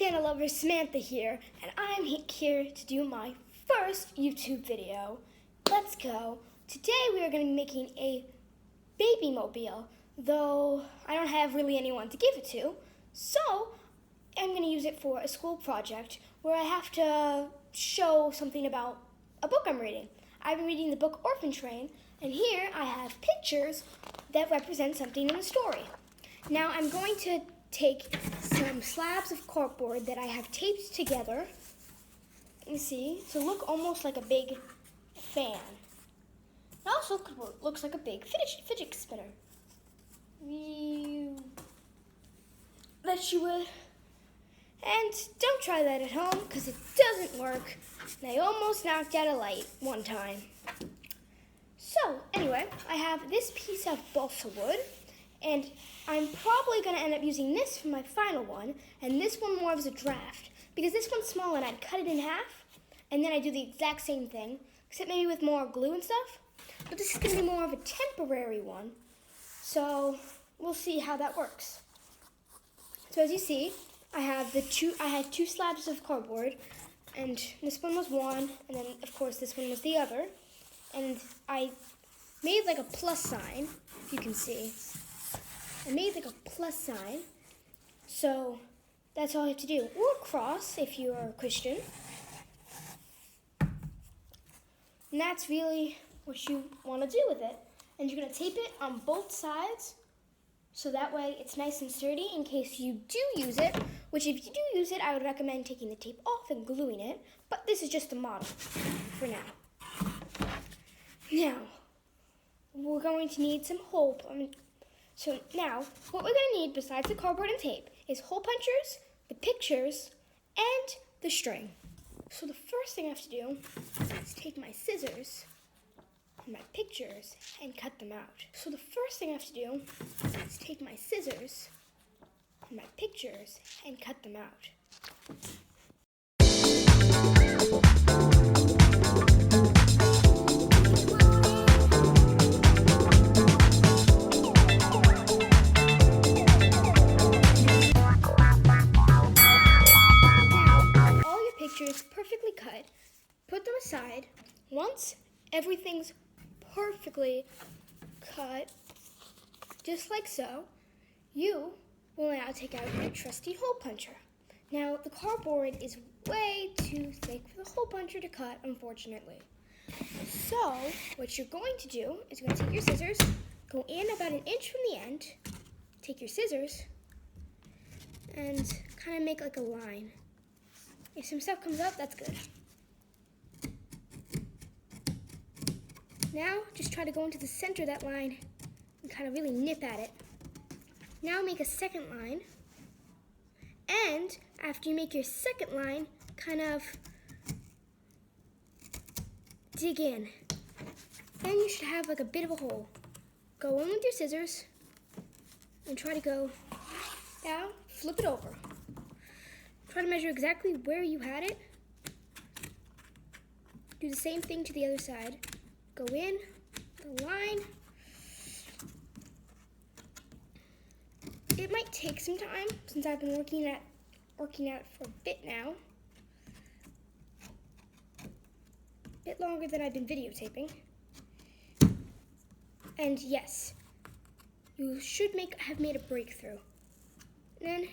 Santa lover Samantha here, and I'm here to do my first YouTube video. Let's go. Today we are going to be making a baby mobile, though I don't have really anyone to give it to, so I'm going to use it for a school project where I have to show something about a book I'm reading. I've been reading the book Orphan Train, and here I have pictures that represent something in the story. Now I'm going to take some slabs of cardboard that I have taped together. You see, to look almost like a big fan. It also looks like a big fidget spinner. That you would. And don't try that at home because it doesn't work. And I almost knocked out a light one time. So anyway, I have this piece of balsa wood. And I'm probably going to end up using this for my final one, and this one more as a draft, because this one's small and I'd cut it in half, and then I do the exact same thing, except maybe with more glue and stuff. But this is going to be more of a temporary one, so we'll see how that works. So as you see, I had two slabs of cardboard, and this one was one, and then of course this one was the other, and I made like a plus sign, if you can see. I made like a plus sign, so that's all I have to do. Or a cross if you are a Christian. And that's really what you want to do with it. And you're going to tape it on both sides, so that way it's nice and sturdy in case you do use it, which if you do use it, I would recommend taking the tape off and gluing it, but this is just a model for now. Now, we're going to need some So now, what we're going to need besides the cardboard and tape is hole punchers, the pictures, and the string. So the first thing I have to do is take my scissors and my pictures and cut them out. So the first thing I have to do is take my scissors and my pictures and cut them out. Perfectly cut, put them aside. Once everything's perfectly cut, just like so, you will now take out your trusty hole puncher. Now, the cardboard is way too thick for the hole puncher to cut, unfortunately. So, what you're going to do is you're going to take your scissors, go in about an inch from the end, take your scissors, and kind of make like a line. If some stuff comes up, that's good. Now, just try to go into the center of that line and kind of really nip at it. Now make a second line. And after you make your second line, kind of dig in. Then you should have like a bit of a hole. Go in with your scissors and try to go down, flip it over. Try to measure exactly where you had it. Do the same thing to the other side. Go in, the line. It might take some time since I've been working at it for a bit now. A bit longer than I've been videotaping. And yes, you should have made a breakthrough. And then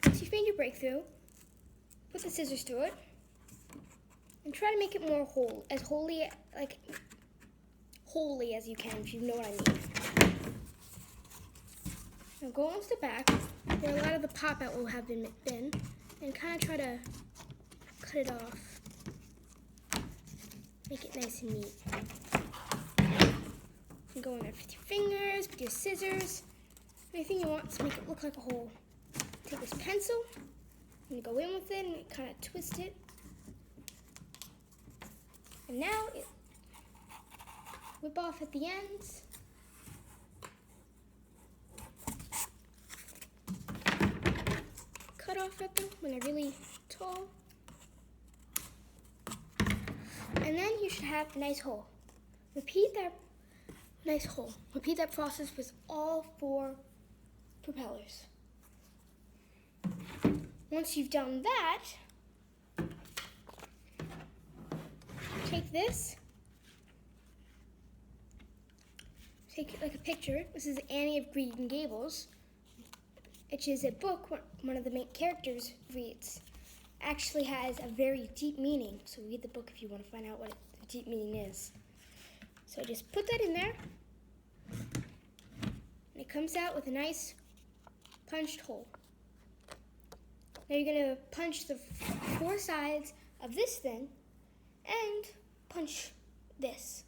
once you've made your breakthrough, put the scissors through it, and try to make it more whole, as holy as you can, if you know what I mean. Now go onto the back, where a lot of the pop-out will have been, and kind of try to cut it off. Make it nice and neat. You go in there with your fingers, with your scissors, anything you want to make it look like a hole. Take this pencil, and go in with it, and kind of twist it. And now, whip off at the ends. Cut off at them when they're really tall. And then you should have a nice hole. Repeat that process with all 4 propellers. Once you've done that, take this, take like a picture. This is Annie of Green Gables, which is a book one of the main characters reads. Actually has a very deep meaning, so read the book if you want to find out what the deep meaning is. So just put that in there, and it comes out with a nice punched hole. Now you're going to punch the 4 sides of this thing and punch this.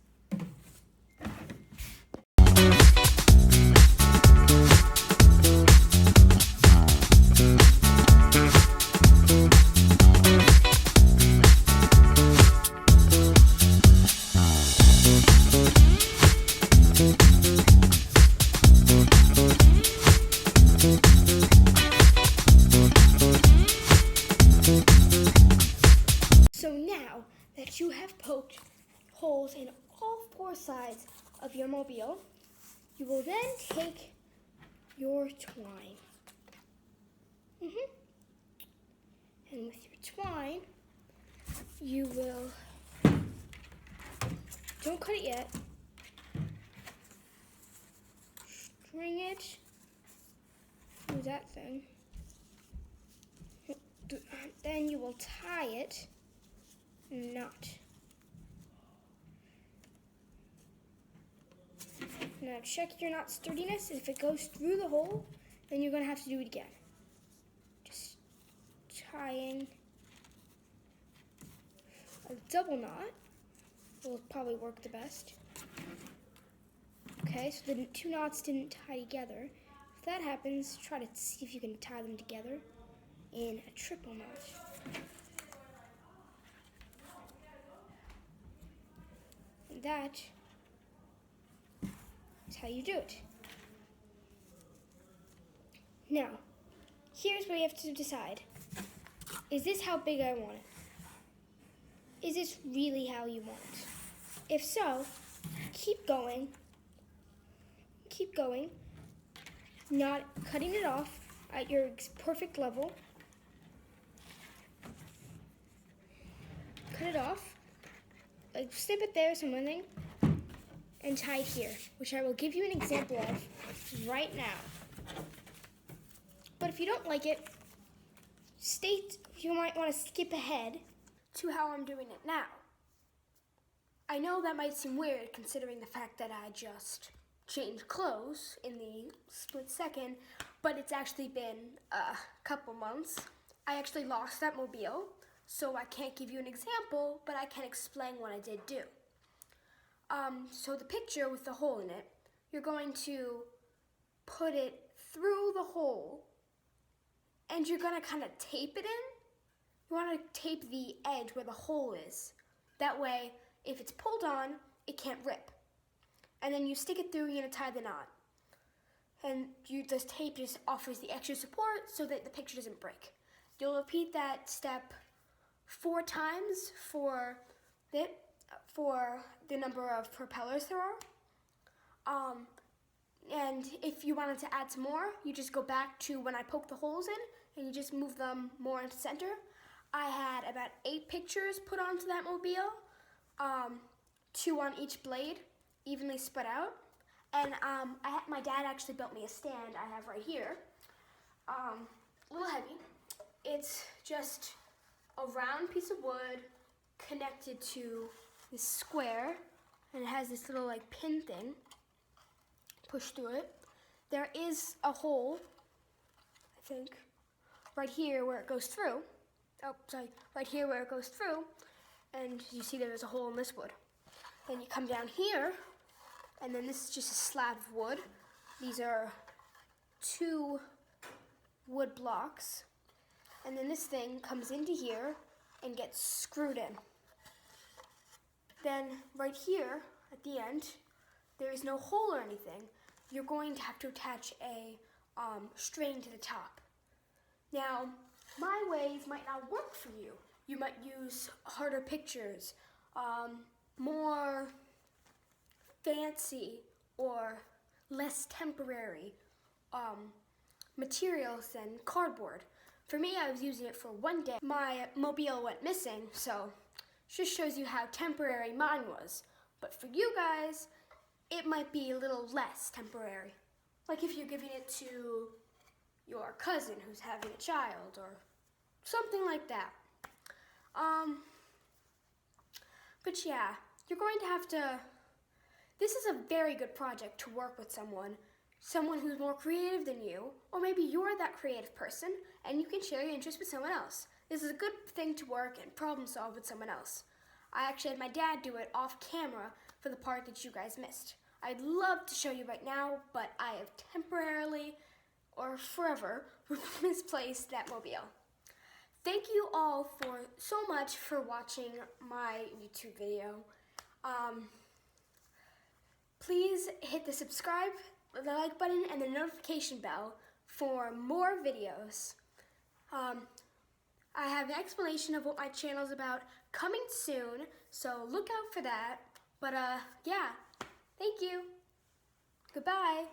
So now that you have poked holes in all 4 sides of your mobile, you will then take your twine. And with your twine, you will, don't cut it yet, string it through that thing. Then you will tie it in a knot. Now check your knot sturdiness. If it goes through the hole, then you're going to have to do it again. Just tying a double knot will probably work the best. Okay, so the 2 knots didn't tie together. If that happens, try to see if you can tie them together in a triple knot. And that is how you do it. Now, here's what you have to decide. Is this how big I want it? Is this really how you want it? If so, keep going, not cutting it off at your perfect level. Cut it off, like snip it there, something, and tie it here, which I will give you an example of right now. But if you don't like it, you might want to skip ahead to how I'm doing it now. I know that might seem weird considering the fact that I just changed clothes in the split second, but it's actually been a couple months. I actually lost that mobile, so I can't give you an example, but I can explain what I did do. So the picture with the hole in it, you're going to put it through the hole, and you're going to kind of tape it in. You want to tape the edge where the hole is. That way, if it's pulled on, it can't rip. And then you stick it through, you're going to tie the knot. And this tape just offers the extra support so that the picture doesn't break. You'll repeat that step 4 times for the number of propellers there are. And if you wanted to add some more, you just go back to when I poked the holes in, and you just move them more into center. I had about 8 pictures put onto that mobile, 2 on each blade, evenly spread out. And my dad actually built me a stand I have right here. A little heavy. It's just a round piece of wood connected to this square, and it has this little like pin thing. Push through it. There is a hole, I think, right here where it goes through. Right here where it goes through, and you see there's a hole in this wood. Then you come down here, and then this is just a slab of wood. These are 2 wood blocks, and then this thing comes into here and gets screwed in. Then right here at the end, there is no hole or anything. You're going to have to attach a string to the top. Now, my ways might not work for you. You might use harder pictures, more fancy or less temporary materials than cardboard. For me, I was using it for one day. My mobile went missing, so just shows you how temporary mine was. But for you guys, it might be a little less temporary. Like if you're giving it to your cousin who's having a child or something like that. But yeah, you're going to have to, this is a very good project to work with someone who's more creative than you, or maybe you're that creative person and you can share your interest with someone else. This is a good thing to work and problem solve with someone else. I actually had my dad do it off camera for the part that you guys missed. I'd love to show you right now, but I have temporarily or forever misplaced that mobile. Thank you all so much for watching my YouTube video. Please hit the subscribe, the like button, and the notification bell for more videos. I have an explanation of what my channel is about coming soon, so look out for that. But yeah, thank you. Goodbye.